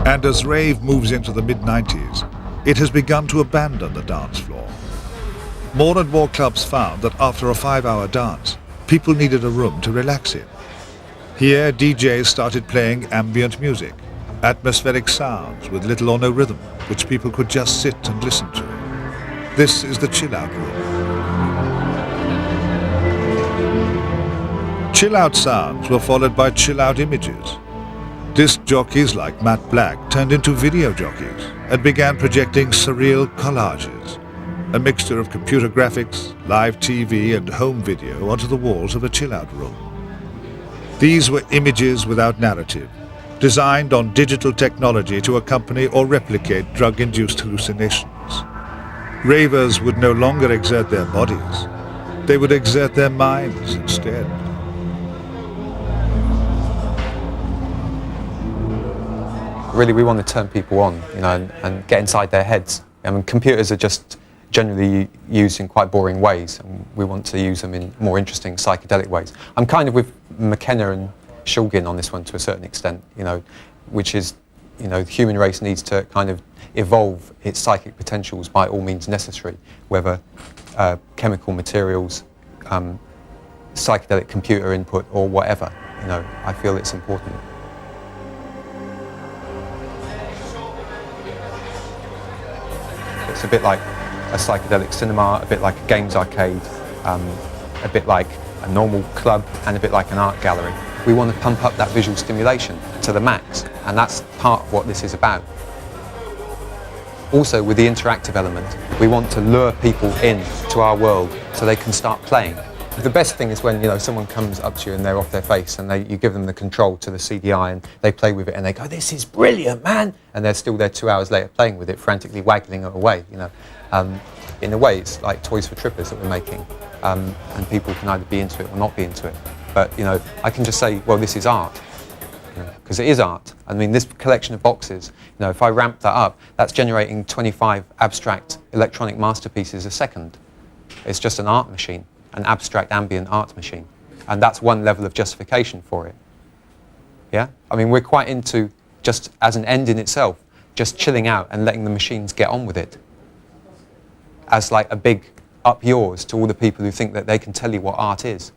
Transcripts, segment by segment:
And as rave moves into the mid-90s, it has begun to abandon the dance floor. More and more clubs found that after a 5-hour dance, people needed a room to relax in. Here, DJs started playing ambient music, atmospheric sounds with little or no rhythm, which people could just sit and listen to. This is the chill-out room. Chill-out sounds were followed by chill-out images. Disc jockeys like Matt Black turned into video jockeys and began projecting surreal collages, a mixture of computer graphics, live TV and home video onto the walls of a chill-out room. These were images without narrative, designed on digital technology to accompany or replicate drug-induced hallucinations. Ravers would no longer exert their bodies. They would exert their minds instead. Really, we want to turn people on, and get inside their heads. I mean, computers are just generally used in quite boring ways, and we want to use them in more interesting psychedelic ways. I'm kind of with McKenna and Shulgin on this one to a certain extent, which is, the human race needs to kind of evolve its psychic potentials by all means necessary, whether chemical materials, psychedelic computer input or whatever. I feel it's important. It's a bit like a psychedelic cinema, a bit like a games arcade, a bit like a normal club, and a bit like an art gallery. We want to pump up that visual stimulation to the max, and that's part of what this is about. Also, with the interactive element, we want to lure people in to our world so they can start playing. The best thing is when someone comes up to you and they're off their face, and you give them the control to the CDI and they play with it and they go, "This is brilliant, man!" And they're still there 2 hours later playing with it, frantically waggling it away. In a way, it's like toys for trippers that we're making, and people can either be into it or not be into it. But I can just say, well, this is art, because it is art. I mean, this collection of boxes, if I ramp that up, that's generating 25 abstract electronic masterpieces a second. It's just an art machine. An abstract ambient art machine, and that's one level of justification for it. Yeah, I mean, we're quite into, just as an end in itself, just chilling out and letting the machines get on with it, as like a big up yours to all the people who think that they can tell you what art is,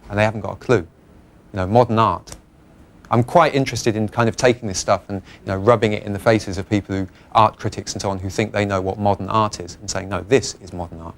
and they haven't got a clue. Modern art. I'm quite interested in kind of taking this stuff and rubbing it in the faces of people art critics and so on, who think they know what modern art is, and saying, no, this is modern art.